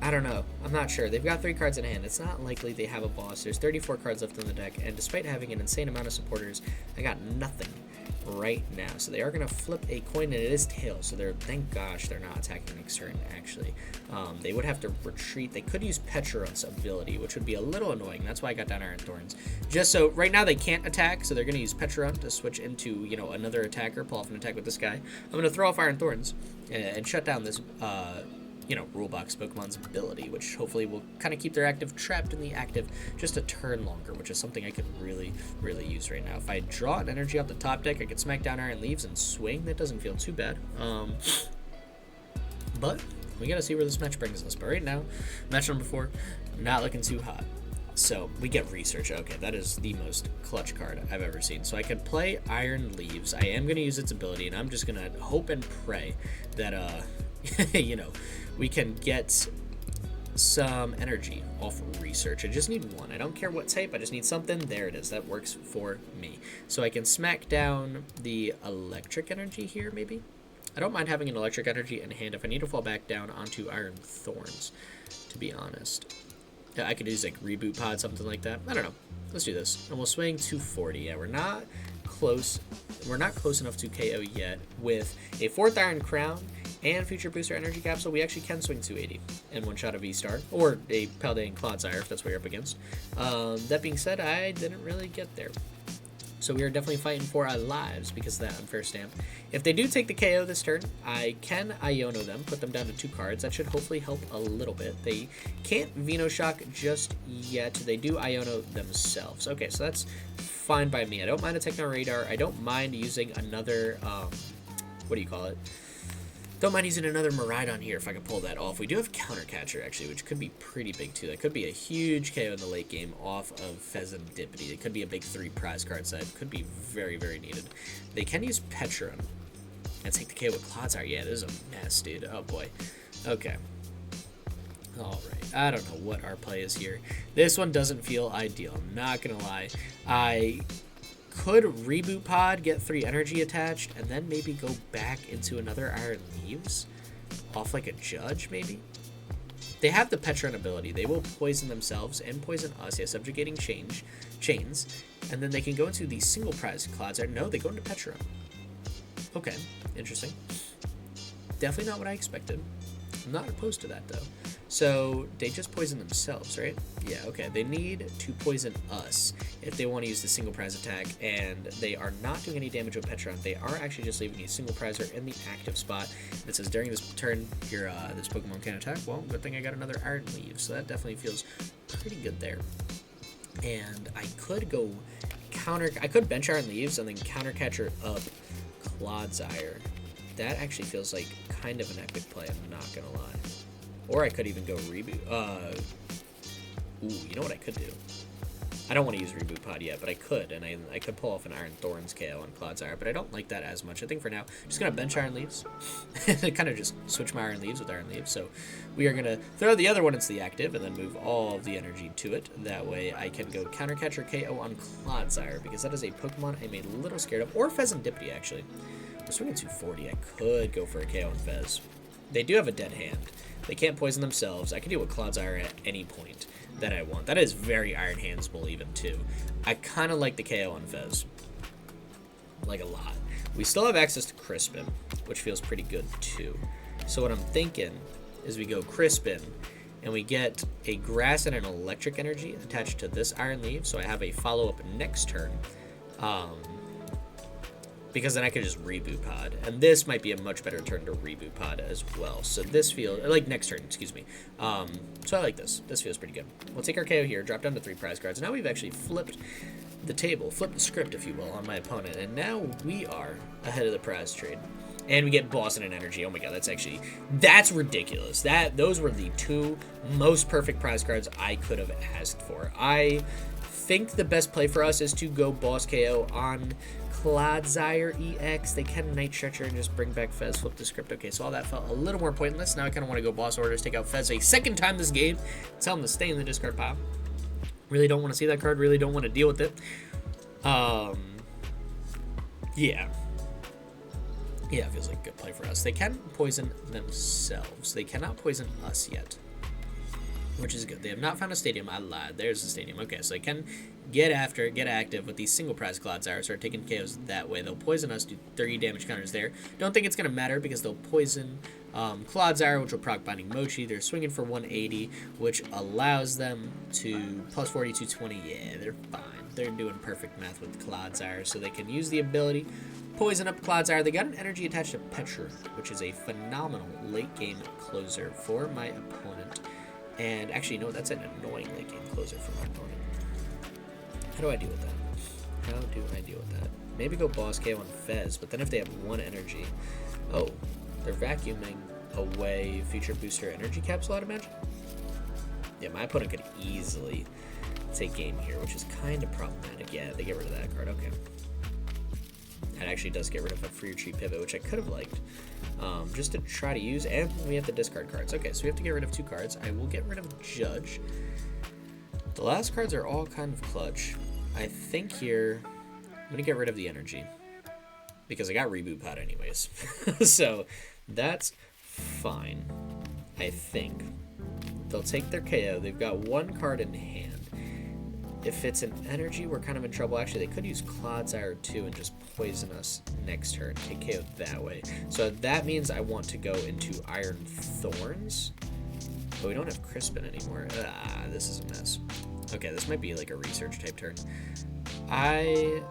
I don't know. I'm not sure. They've got 3 cards in hand. It's not likely they have a boss. There's 34 cards left in the deck, and despite having an insane amount of supporters, I got nothing right now. So they are going to flip a coin, and it is tails. So thank gosh they're not attacking next turn, actually. They would have to retreat. They could use Petron's ability, which would be a little annoying. That's why I got down Iron Thorns. Just so right now they can't attack, so they're going to use Petron to switch into, you know, another attacker, pull off an attack with this guy. I'm going to throw off Iron Thorns and shut down this you know, rule box Pokemon's ability, which hopefully will kind of keep their active trapped in the active just a turn longer, which is something I could really use right now. If I draw an energy off the top deck, I could smack down Iron Leaves and swing. That doesn't feel too bad. But we gotta see where this match brings us. But right now, match number 4, not looking too hot. So we get Research. Okay, that is the most clutch card I've ever seen. So I could play Iron Leaves. I am gonna use its ability, and I'm just gonna hope and pray that you know, we can get some energy off Research. I just need 1. I don't care what type. I just need something. There it is. That works for me. So I can smack down the electric energy here, maybe. I don't mind having an electric energy in hand if I need to fall back down onto Iron Thorns, to be honest. I could use like Reboot Pod, something like that. I don't know. Let's do this. And we'll swing 240. Yeah, we're not close. We're not close enough to KO yet. With a 4th Iron Crown and Future Booster Energy Capsule, we actually can swing 280 and one-shot a V-Star, or a Paldean Clodsire if that's what you're up against. That being said, I didn't really get there. So we are definitely fighting for our lives because of that unfair stamp. If they do take the KO this turn, I can Iono them, put them down to 2 cards. That should hopefully help a little bit. They can't Venoshock just yet. They do Iono themselves. Okay, so that's fine by me. I don't mind a Techno Radar. I don't mind using another, what do you call it? Don't mind using another Miraidon here if I can pull that off. We do have Counter Catcher, actually, which could be pretty big, too. That could be a huge KO in the late game off of Pheasantipity. It could be a big 3 prize card set. Could be very, very needed. They can use Petron and take the KO with Clodsire. Yeah, this is a mess, dude. Oh, boy. Okay. Alright. I don't know what our play is here. This one doesn't feel ideal. I'm not going to lie. I could Reboot Pod, get 3 energy attached, and then maybe go back into another Iron Leaves off like a Judge, maybe? They have the Petron ability. They will poison themselves and poison us, yeah, subjugating chains, and then they can go into the single prize Clodsire. No, they go into Petron. Okay, interesting. Definitely not what I expected. I'm not opposed to that, though. So, they just poison themselves, right? Yeah, okay. They need to poison us if they want to use the single prize attack, and they are not doing any damage with Petron. They are actually just leaving a single prizer in the active spot. It says, during this turn, this Pokemon can attack. Well, good thing I got another Iron Leaf, so that definitely feels pretty good there. And I could go I could bench Iron Leaves and then counter catcher up Clodsire. That actually feels like kind of an epic play, I'm not gonna lie. Or I could even go Reboot. Ooh, you know what I could do? I don't want to use Reboot Pod yet, but I could, and I could pull off an Iron Thorns KO on Clodsire, but I don't like that as much. I think for now, I'm just going to bench Iron Leaves, and kind of just switch my Iron Leaves with Iron Leaves. So we are going to throw the other one into the active, and then move all of the energy to it. That way I can go Counter Catcher KO on Clodsire, because that is a Pokemon I'm a little scared of, or Pheasantipity, actually. We're swinging 240. I could go for a KO on Fez. They do have a dead hand. They can't poison themselves. I can deal with Clodsire at any point that I want. That is very Iron Handsable even, too. I kind of like the KO on Fez. Like, a lot. We still have access to Crispin, which feels pretty good, too. So what I'm thinking is we go Crispin, and we get a Grass and an Electric Energy attached to this Iron Leaf, so I have a follow-up next turn. Because then I could just Reboot Pod. And this might be a much better turn to Reboot Pod as well. So this feels, like next turn, excuse me. So I like this. This feels pretty good. We'll take our KO here, drop down to 3 prize cards. Now we've actually flipped the table, flipped the script, if you will, on my opponent. And now we are ahead of the prize trade. And we get Boss and an Energy. Oh my god, that's ridiculous. Those were the 2 most perfect prize cards I could have asked for. I think the best play for us is to go Boss KO on Clodsire EX. They can Night Stretcher and just bring back Fez, flip the script. Okay, so all that felt a little more pointless. Now I kind of want to go Boss Orders, take out Fez a second time this game, tell him to stay in the discard pile. Really don't want to see that card, really don't want to deal with it. Yeah, it feels like a good play for us. They can poison themselves. They cannot poison us yet, which is good. They have not found a stadium. I lied. There's the stadium. Okay, so they can get active with these single prize Clodsire, start taking KOs that way. They'll poison us, do 30 damage counters there. Don't think it's going to matter because they'll poison Clodsire, which will proc Binding Mochi. They're swinging for 180, which allows them to plus 40, 220. Yeah, they're fine. They're doing perfect math with Clodsire, so they can use the ability, poison up Clodsire. They got an energy attached to Petron, which is a phenomenal late game closer for my opponent. And actually, no, that's an annoying late game closer for my opponent. How do I deal with that? Maybe go Boss KO on Fez, but then if they have 1 energy... Oh, they're vacuuming away Future Booster Energy Capsule, I'd imagine? Yeah, my opponent could easily take game here, which is kind of problematic. Yeah, they get rid of that card. Okay. That actually does get rid of a free retreat pivot, which I could have liked. Just to try to use, and we have to discard cards. Okay, so we have to get rid of 2 cards. I will get rid of Judge. The last cards are all kind of clutch. I think here, I'm going to get rid of the energy, because I got Reboot Pod anyways. So, that's fine, I think. They'll take their KO. They've got 1 card in hand. If it's an energy, we're kind of in trouble. Actually, they could use Clodsire too and just poison us next turn. Take KO that way. So that means I want to go into Iron Thorns. But we don't have Crispin anymore. This is a mess. Okay, this might be like a research type turn. I'm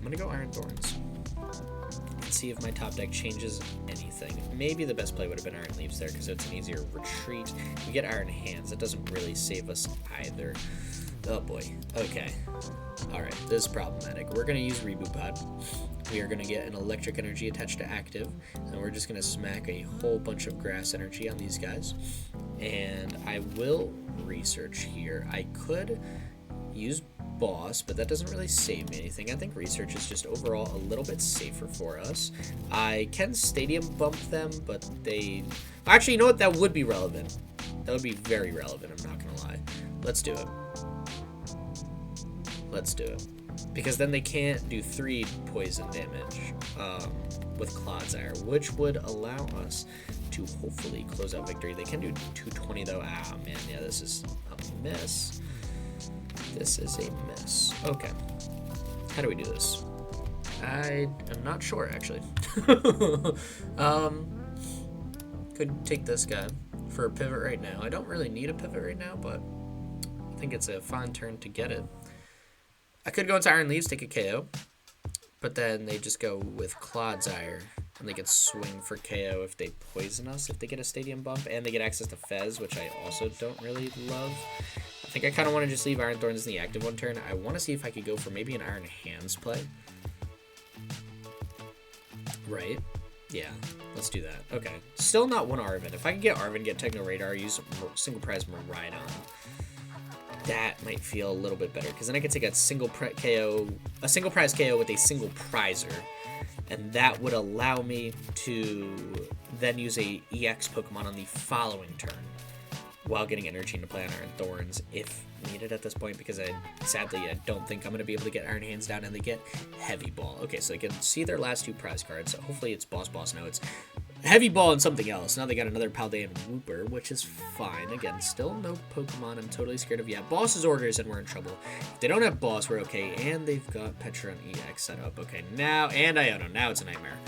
gonna go Iron Thorns and see if my top deck changes anything. Maybe the best play would have been Iron Leaves there because it's an easier retreat. We get Iron Hands. That doesn't really save us either. Oh boy. Okay. Alright, this is problematic. We're going to use Reboot Pod. We are going to get an electric energy attached to active, and we're just going to smack a whole bunch of grass energy on these guys. And I will research here. I could use boss, but that doesn't really save me anything. I think research is just overall a little bit safer for us. I can stadium bump them, but they... Actually, you know what? That would be relevant. That would be very relevant, I'm not going to lie. Let's do it. Let's do it. Because then they can't do 3 poison damage with Clodsire, which would allow us to hopefully close out victory. They can do 220 though. Ah, man, yeah, this is a miss. This is a miss. Okay. How do we do this? I am not sure, actually. Could take this guy for a pivot right now. I don't really need a pivot right now, but I think it's a fine turn to get it. I could go into Iron Leaves, take a KO, but then they just go with Clodsire, and they can swing for KO if they poison us, if they get a stadium bump, and they get access to Fez, which I also don't really love. I think I kind of want to just leave Iron Thorns in the active one turn. I want to see if I could go for maybe an Iron Hands play. Right? Yeah, let's do that. Okay. Still not one Arven. If I can get Arven, get Techno Radar, use single prize Miraidon, that might feel a little bit better, because then I can take a single prize KO with a single prizer, and that would allow me to then use a EX Pokemon on the following turn while getting energy into play on Iron Thorns if needed at this point, because sadly I don't think I'm going to be able to get Iron Hands down, and they get Heavy Ball. Okay, so they can see their last 2 prize cards, so hopefully it's Boss. No, it's Heavy Ball and something else. Now they got another Paldean Wooper, which is fine. Again, still no Pokemon I'm totally scared of yet. Boss's orders, and we're in trouble. If they don't have Boss, we're okay. And they've got Petron EX set up. Okay, now, and Iono. Now it's a nightmare.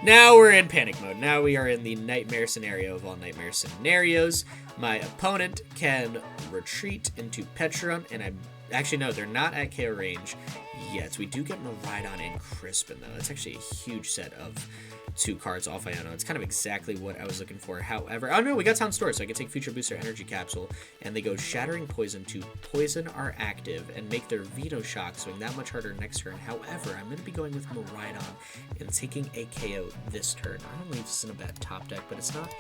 Now we're in panic mode. Now we are in the nightmare scenario of all nightmare scenarios. My opponent can retreat into Petron, and actually, no, they're not at KO range yet. We do get Miraidon and Crispin, though. That's actually a huge set of 2 cards off Iono. It's kind of exactly what I was looking for. However, oh no, we got Town Store, so I can take Future Booster Energy Capsule, and they go Shattering Poison to poison our active and make their Veto Shock swing that much harder next turn. However, I'm going to be going with Miraidon and taking a KO this turn. I don't believe this is in a bad top deck, but it's not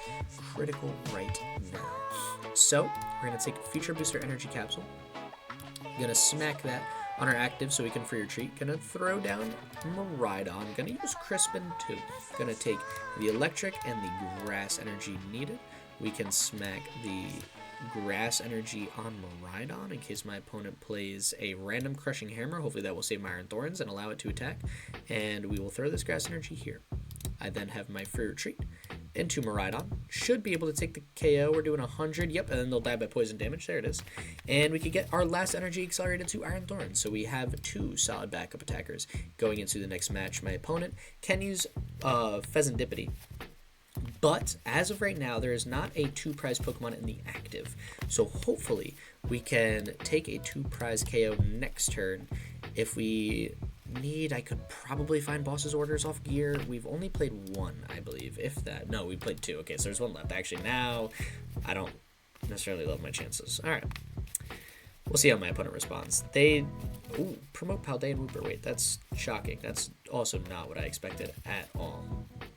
critical right now. So, we're going to take Future Booster Energy Capsule. I'm going to smack that on our active so we can free retreat. Gonna throw down Miraidon. Gonna use Crispin too. Gonna take the electric and the grass energy needed. We can smack the grass energy on Miraidon in case my opponent plays a random Crushing Hammer. Hopefully that will save my Iron Thorns and allow it to attack. And we will throw this grass energy here. I then have my free retreat into Miraidon. Should be able to take the KO. We're doing 100. Yep, and then they'll die by poison damage. There it is. And we can get our last energy accelerated to Iron Thorns. So we have 2 solid backup attackers going into the next match. My opponent can use Pheasantipity. But as of right now, there is not a 2 prize Pokemon in the active. So hopefully we can take a 2 prize KO next turn. If we need, I could probably find Boss's orders off gear. We've only played 1, I believe, if that. No, we played 2. Okay, so there's 1 left. Actually, now I don't necessarily love my chances. All right. We'll see how my opponent responds. They promote Paldean Wooper. Wait, that's shocking. That's also not what I expected at all.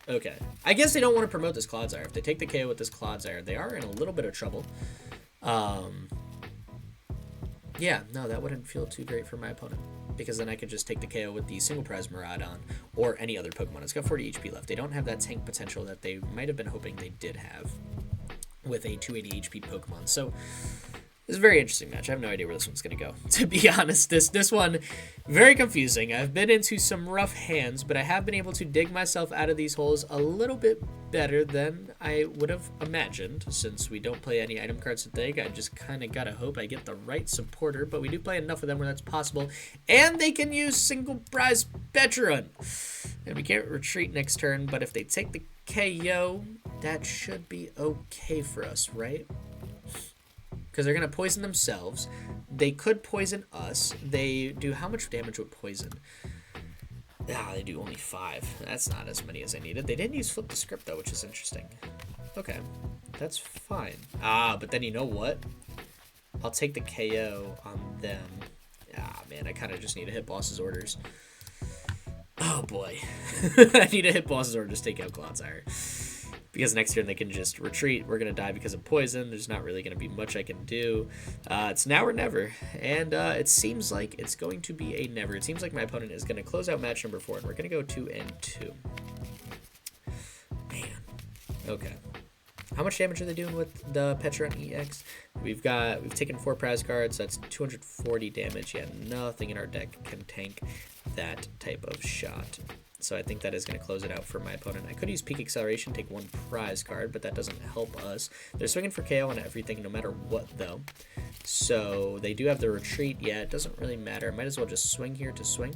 Okay. I guess they don't want to promote this Clodsire. If they take the KO with this Clodsire, they are in a little bit of trouble. Yeah, no, that wouldn't feel too great for my opponent, because then I could just take the KO with the single prize Miraidon or any other Pokemon. It's got 40 HP left. They don't have that tank potential that they might have been hoping they did have with a 280 HP Pokemon. So it's a very interesting match. I have no idea where this one's going to go. To be honest, this one, very confusing. I've been into some rough hands, but I have been able to dig myself out of these holes a little bit better than I would have imagined. Since we don't play any item cards today, I just kind of got to hope I get the right supporter, but we do play enough of them where that's possible. And they can use single prize Petron. And we can't retreat next turn, but if they take the KO, that should be okay for us, right? Because they're going to poison themselves. They could poison us. They do how much damage with poison? Ah, they do only 5. That's not as many as I needed. They didn't use Flip the Script, though, which is interesting. Okay, that's fine. Ah, but then you know what? I'll take the KO on them. Ah, man, I kind of just need to hit boss's orders. Oh, boy. I need to hit boss's orders to take out Clodsire. Because next turn they can just retreat. We're going to die because of poison. There's not really going to be much I can do. It's now or never. And it seems like it's going to be a never. It seems like my opponent is going to close out match number 4. And we're going to go 2-2. Man. Okay. How much damage are they doing with the Petron EX? We've taken 4 prize cards. That's 240 damage. Yeah, nothing in our deck can tank that type of shot. So I think that is going to close it out for my opponent. I could use Peak Acceleration, take 1 prize card, but that doesn't help us. They're swinging for KO on everything, no matter what, though. So they do have the retreat. Yeah, it doesn't really matter. Might as well just swing here to swing.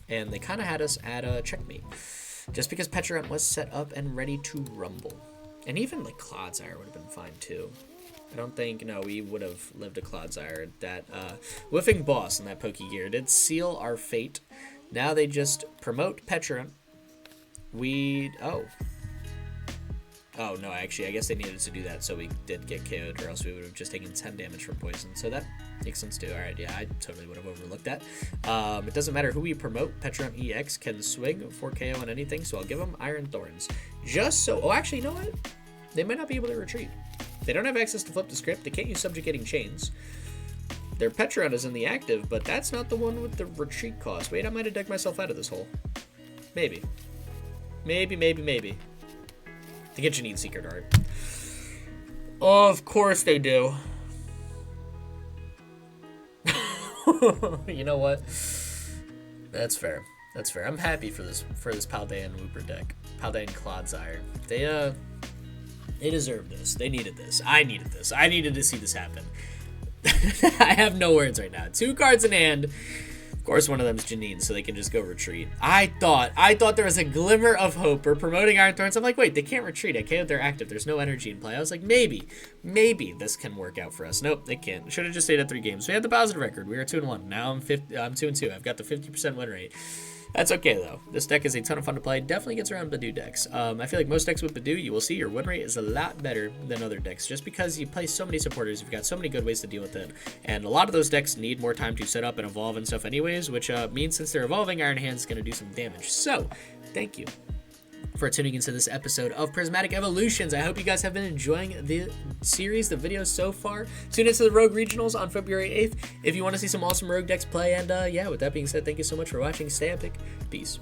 And they kind of had us at a checkmate. Just because Petrant was set up and ready to rumble. And even, like, Clodsire would have been fine, too. I don't think, no, we would have lived a Clodsire. That whiffing boss in that Pokégear did seal our fate. Now they just promote Petrant. Oh, no, actually, I guess they needed to do that, so we did get KO'd, or else we would have just taken 10 damage from poison. So that makes sense, too. All right, yeah, I totally would have overlooked that. It doesn't matter who we promote. Petrant EX can swing for KO on anything, so I'll give them Iron Thorns. Just so... Oh, actually, you know what? They might not be able to retreat. They don't have access to flip the script. They can't use Subjugating Chains. Their Petrant is in the active, but that's not the one with the retreat cost. Wait, I might have dug myself out of this hole. Maybe. Maybe. They get Janine Secret Art. Of course they do. You know what? That's fair. That's fair. I'm happy for this Paldean Wooper deck. Paldean Clodsire. They deserve this. They needed this. I needed this. I needed to see this happen. I have no words right now. 2 cards in hand. Of course, one of them is Janine, so they can just go retreat. I thought there was a glimmer of hope. We're promoting Iron Thorns. I'm like, wait, they can't retreat. I can't. They're active. There's no energy in play. I was like, maybe this can work out for us. Nope, they can't. Should have just stayed at 3 games. We had the positive record. We were 2-1. Now I'm 2-2. I've got the 50% win rate. That's okay, though. This deck is a ton of fun to play. Definitely gets around Badoo decks. I feel like most decks with Badoo, you will see your win rate is a lot better than other decks. Just because you play so many supporters, you've got so many good ways to deal with it. And a lot of those decks need more time to set up and evolve and stuff anyways, which means since they're evolving, Iron Hand's going to do some damage. So, thank you for tuning into this episode of Prismatic Evolutions. I hope you guys have been enjoying the series, the videos so far. Tune into the Rogue Regionals on February 8th if you want to see some awesome Rogue decks play. And yeah, with that being said, thank you so much for watching. Stay epic. Peace.